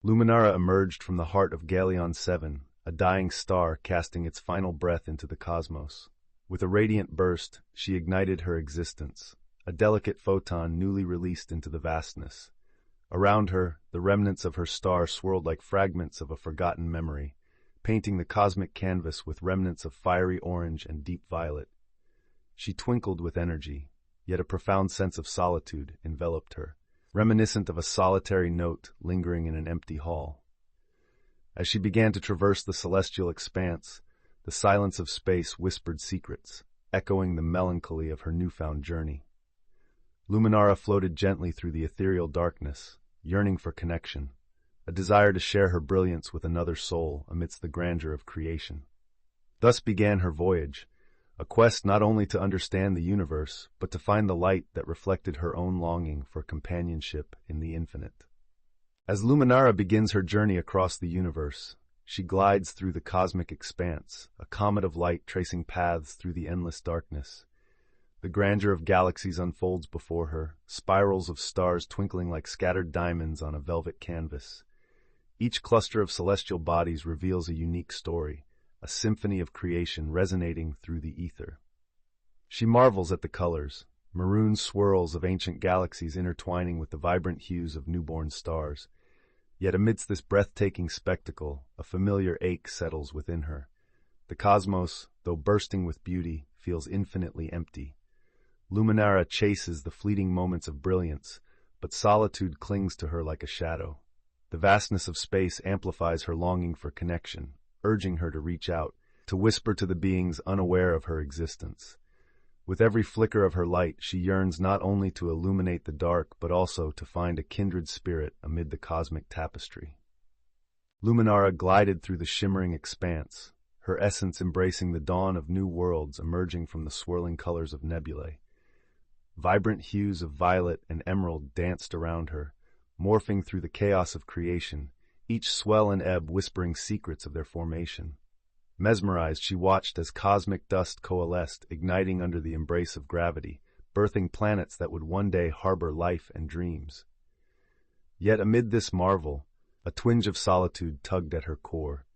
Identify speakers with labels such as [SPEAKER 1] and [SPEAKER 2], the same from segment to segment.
[SPEAKER 1] Luminara emerged from the heart of Galleon 7, a dying star casting its final breath into the cosmos. With a radiant burst, she ignited her existence, a delicate photon newly released into the vastness. Around her, the remnants of her star swirled like fragments of a forgotten memory, painting the cosmic canvas with remnants of fiery orange and deep violet. She twinkled with energy, yet a profound sense of solitude enveloped her, reminiscent of a solitary note lingering in an empty hall. As she began to traverse the celestial expanse, the silence of space whispered secrets, echoing the melancholy of her newfound journey. Luminara floated gently through the ethereal darkness, yearning for connection, a desire to share her brilliance with another soul amidst the grandeur of creation. Thus began her voyage, a quest not only to understand the universe, but to find the light that reflected her own longing for companionship in the infinite. As Luminara begins her journey across the universe, she glides through the cosmic expanse, a comet of light tracing paths through the endless darkness. The grandeur of galaxies unfolds before her, spirals of stars twinkling like scattered diamonds on a velvet canvas. Each cluster of celestial bodies reveals a unique story, a symphony of creation resonating through the ether. She marvels at the colors, maroon swirls of ancient galaxies intertwining with the vibrant hues of newborn stars. Yet amidst this breathtaking spectacle, a familiar ache settles within her. The cosmos, though bursting with beauty, feels infinitely empty. Luminara chases the fleeting moments of brilliance, but solitude clings to her like a shadow. The vastness of space amplifies her longing for connection, urging her to reach out, to whisper to the beings unaware of her existence. With every flicker of her light, she yearns not only to illuminate the dark, but also to find a kindred spirit amid the cosmic tapestry. Luminara glided through the shimmering expanse, her essence embracing the dawn of new worlds emerging from the swirling colors of nebulae. Vibrant hues of violet and emerald danced around her, morphing through the chaos of creation, each swell and ebb whispering secrets of their formation. Mesmerized, she watched as cosmic dust coalesced, igniting under the embrace of gravity, birthing planets that would one day harbor life and dreams. Yet amid this marvel, a twinge of solitude tugged at her core.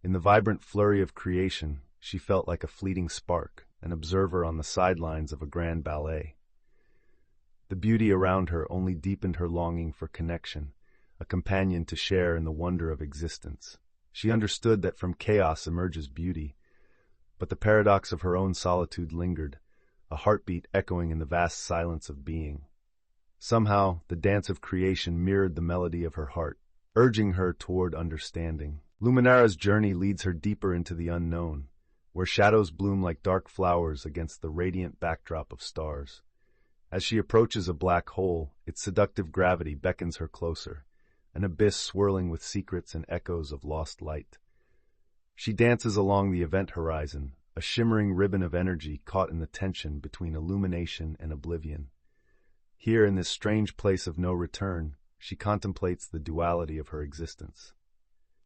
[SPEAKER 1] In the vibrant flurry of creation, she felt like a fleeting spark, an observer on the sidelines of a grand ballet. The beauty around her only deepened her longing for connection, a companion to share in the wonder of existence. She understood that from chaos emerges beauty, but the paradox of her own solitude lingered, a heartbeat echoing in the vast silence of being. Somehow, the dance of creation mirrored the melody of her heart, urging her toward understanding. Luminara's journey leads her deeper into the unknown, where shadows bloom like dark flowers against the radiant backdrop of stars. As she approaches a black hole, its seductive gravity beckons her closer, an abyss swirling with secrets and echoes of lost light. She dances along the event horizon, a shimmering ribbon of energy caught in the tension between illumination and oblivion. Here, in this strange place of no return, she contemplates the duality of her existence.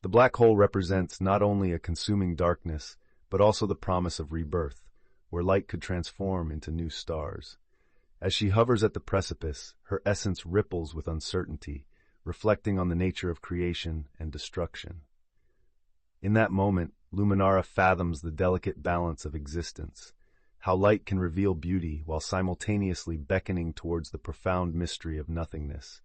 [SPEAKER 1] The black hole represents not only a consuming darkness, but also the promise of rebirth, where light could transform into new stars. As she hovers at the precipice, her essence ripples with uncertainty, reflecting on the nature of creation and destruction. In that moment, Luminara fathoms the delicate balance of existence, how light can reveal beauty while simultaneously beckoning towards the profound mystery of nothingness,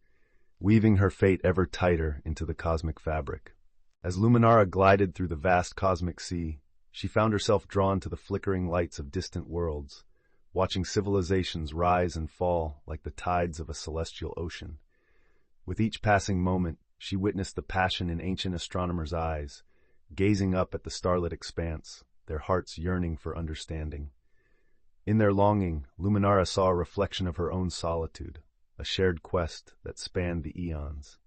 [SPEAKER 1] weaving her fate ever tighter into the cosmic fabric. As Luminara glided through the vast cosmic sea, she found herself drawn to the flickering lights of distant worlds, watching civilizations rise and fall like the tides of a celestial ocean. With each passing moment, she witnessed the passion in ancient astronomers' eyes, gazing up at the starlit expanse, their hearts yearning for understanding. In their longing, Luminara saw a reflection of her own solitude, a shared quest that spanned the eons.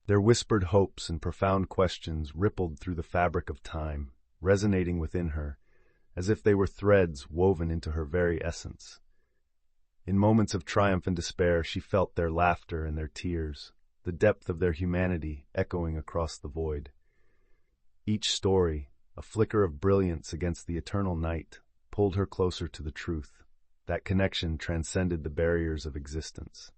[SPEAKER 1] Their whispered hopes and profound questions rippled through the fabric of time, resonating within her, as if they were threads woven into her very essence. In moments of triumph and despair, she felt their laughter and their tears, the depth of their humanity echoing across the void. Each story, a flicker of brilliance against the eternal night, pulled her closer to the truth. That connection transcended the barriers of existence.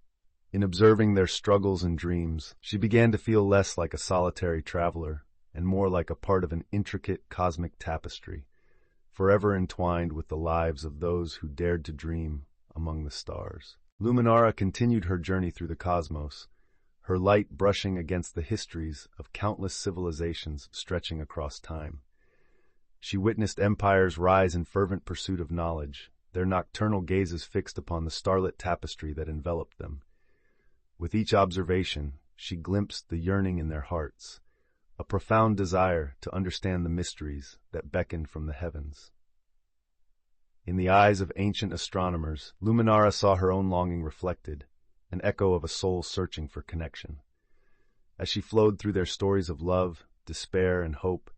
[SPEAKER 1] In observing their struggles and dreams, she began to feel less like a solitary traveler and more like a part of an intricate cosmic tapestry, forever entwined with the lives of those who dared to dream among the stars. Luminara continued her journey through the cosmos, her light brushing against the histories of countless civilizations stretching across time. She witnessed empires rise in fervent pursuit of knowledge, their nocturnal gazes fixed upon the starlit tapestry that enveloped them. With each observation, she glimpsed the yearning in their hearts, a profound desire to understand the mysteries that beckoned from the heavens. In the eyes of ancient astronomers, Luminara saw her own longing reflected, an echo of a soul searching for connection. As she flowed through their stories of love, despair, and hope,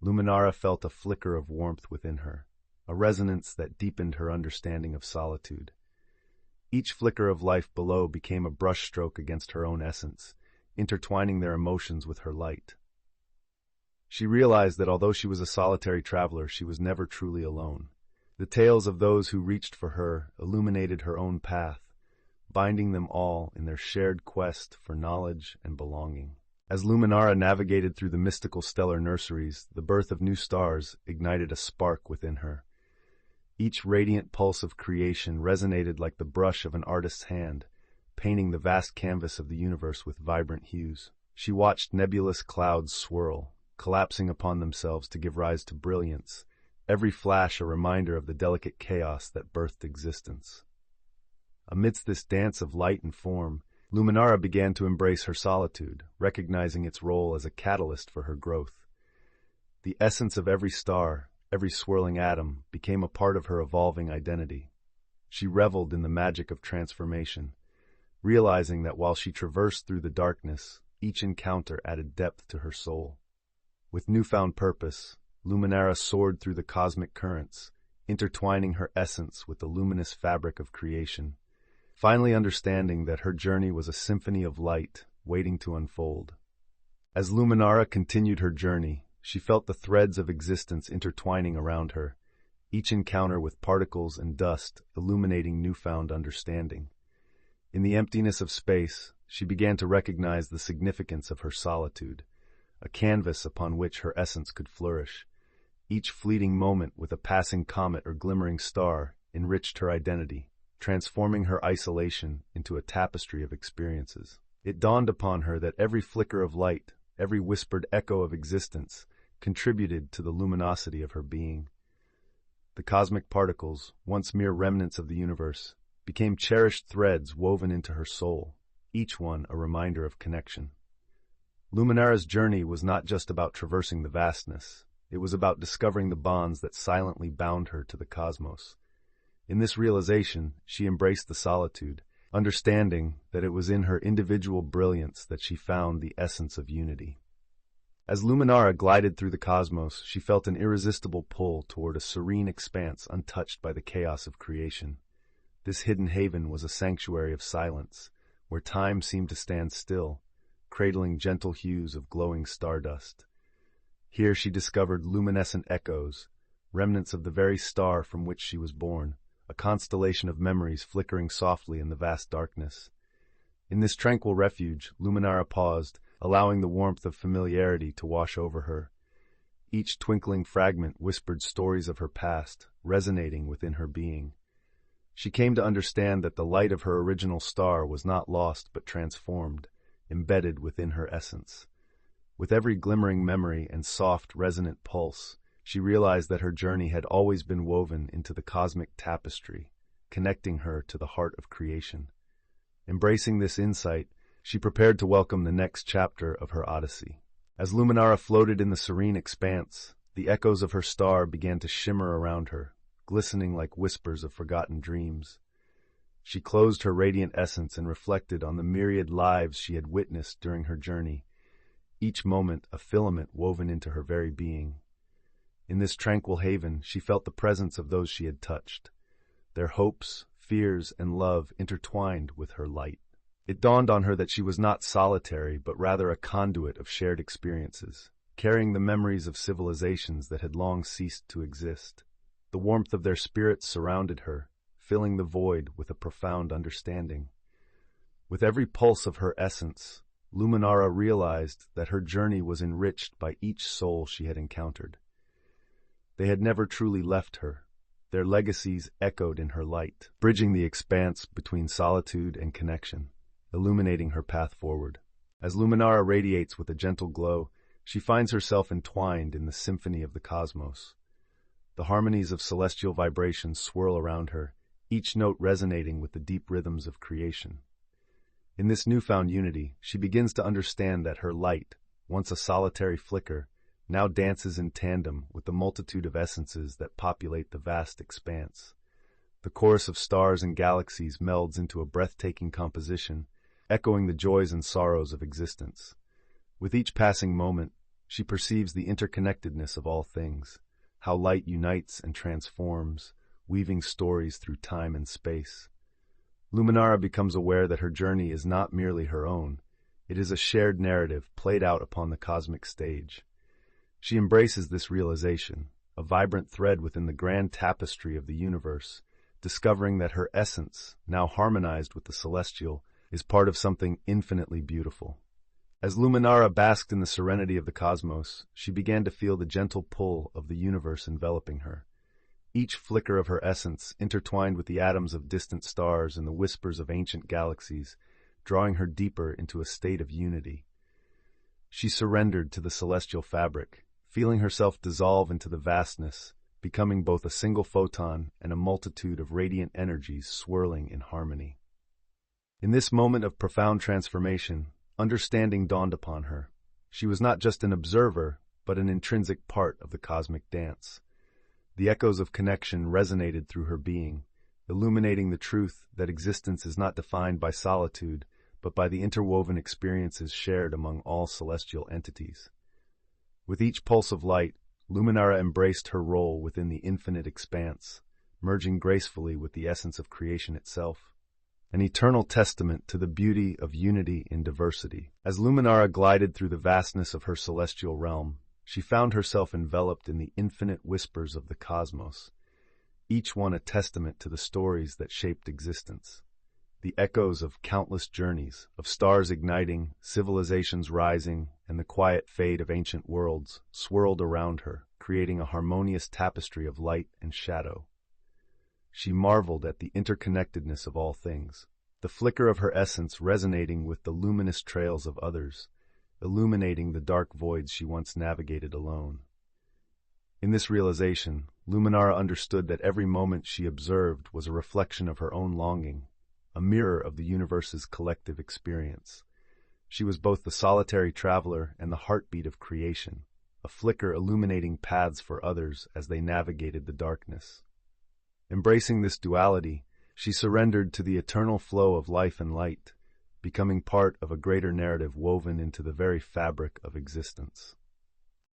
[SPEAKER 1] Luminara felt a flicker of warmth within her, a resonance that deepened her understanding of solitude. Each flicker of life below became a brushstroke against her own essence, intertwining their emotions with her light. She realized that although she was a solitary traveler, she was never truly alone. The tales of those who reached for her illuminated her own path, binding them all in their shared quest for knowledge and belonging. As Luminara navigated through the mystical stellar nurseries, the birth of new stars ignited a spark within her. Each radiant pulse of creation resonated like the brush of an artist's hand, painting the vast canvas of the universe with vibrant hues. She watched nebulous clouds swirl, collapsing upon themselves to give rise to brilliance, every flash a reminder of the delicate chaos that birthed existence. Amidst this dance of light and form, Luminara began to embrace her solitude, recognizing its role as a catalyst for her growth. The essence of every star, every swirling atom, became a part of her evolving identity. She reveled in the magic of transformation, realizing that while she traversed through the darkness, each encounter added depth to her soul. With newfound purpose, Luminara soared through the cosmic currents, intertwining her essence with the luminous fabric of creation, finally understanding that her journey was a symphony of light waiting to unfold. As Luminara continued her journey, she felt the threads of existence intertwining around her, each encounter with particles and dust illuminating newfound understanding. In the emptiness of space, she began to recognize the significance of her solitude, a canvas upon which her essence could flourish. Each fleeting moment with a passing comet or glimmering star enriched her identity, transforming her isolation into a tapestry of experiences. It dawned upon her that every flicker of light, every whispered echo of existence, contributed to the luminosity of her being. The cosmic particles, once mere remnants of the universe, became cherished threads woven into her soul, each one a reminder of connection. Luminara's journey was not just about traversing the vastness. It was about discovering the bonds that silently bound her to the cosmos. In this realization, she embraced the solitude, understanding that it was in her individual brilliance that she found the essence of unity. As Luminara glided through the cosmos, she felt an irresistible pull toward a serene expanse untouched by the chaos of creation. This hidden haven was a sanctuary of silence, where time seemed to stand still, cradling gentle hues of glowing stardust. Here she discovered luminescent echoes, remnants of the very star from which she was born, a constellation of memories flickering softly in the vast darkness. In this tranquil refuge, Luminara paused, allowing the warmth of familiarity to wash over her. Each twinkling fragment whispered stories of her past, resonating within her being. She came to understand that the light of her original star was not lost but transformed, embedded within her essence. With every glimmering memory and soft, resonant pulse, she realized that her journey had always been woven into the cosmic tapestry, connecting her to the heart of creation. Embracing this insight, she prepared to welcome the next chapter of her odyssey. As Luminara floated in the serene expanse, the echoes of her star began to shimmer around her, glistening like whispers of forgotten dreams. She closed her radiant essence and reflected on the myriad lives she had witnessed during her journey, each moment a filament woven into her very being. In this tranquil haven, she felt the presence of those she had touched, their hopes, fears, and love intertwined with her light. It dawned on her that she was not solitary, but rather a conduit of shared experiences, carrying the memories of civilizations that had long ceased to exist. The warmth of their spirits surrounded her, filling the void with a profound understanding. With every pulse of her essence, Luminara realized that her journey was enriched by each soul she had encountered. They had never truly left her. Their legacies echoed in her light, bridging the expanse between solitude and connection, illuminating her path forward. As Luminara radiates with a gentle glow, she finds herself entwined in the symphony of the cosmos. The harmonies of celestial vibrations swirl around her, each note resonating with the deep rhythms of creation. In this newfound unity, she begins to understand that her light, once a solitary flicker, now dances in tandem with the multitude of essences that populate the vast expanse. The chorus of stars and galaxies melds into a breathtaking composition, echoing the joys and sorrows of existence. With each passing moment, she perceives the interconnectedness of all things, how light unites and transforms, weaving stories through time and space. Luminara becomes aware that her journey is not merely her own. It is a shared narrative played out upon the cosmic stage. She embraces this realization, a vibrant thread within the grand tapestry of the universe, discovering that her essence, now harmonized with the celestial, is part of something infinitely beautiful. As Luminara basked in the serenity of the cosmos, she began to feel the gentle pull of the universe enveloping her. Each flicker of her essence intertwined with the atoms of distant stars and the whispers of ancient galaxies, drawing her deeper into a state of unity. She surrendered to the celestial fabric, feeling herself dissolve into the vastness, becoming both a single photon and a multitude of radiant energies swirling in harmony. In this moment of profound transformation, understanding dawned upon her. She was not just an observer, but an intrinsic part of the cosmic dance. The echoes of connection resonated through her being, illuminating the truth that existence is not defined by solitude, but by the interwoven experiences shared among all celestial entities. With each pulse of light, Luminara embraced her role within the infinite expanse, merging gracefully with the essence of creation itself, an eternal testament to the beauty of unity in diversity. As Luminara glided through the vastness of her celestial realm, she found herself enveloped in the infinite whispers of the cosmos, each one a testament to the stories that shaped existence. The echoes of countless journeys, of stars igniting, civilizations rising, and the quiet fade of ancient worlds swirled around her, creating a harmonious tapestry of light and shadow. She marveled at the interconnectedness of all things, the flicker of her essence resonating with the luminous trails of others, illuminating the dark voids she once navigated alone. In this realization, Luminara understood that every moment she observed was a reflection of her own longing, a mirror of the universe's collective experience. She was both the solitary traveler and the heartbeat of creation, a flicker illuminating paths for others as they navigated the darkness. Embracing this duality, she surrendered to the eternal flow of life and light, becoming part of a greater narrative woven into the very fabric of existence.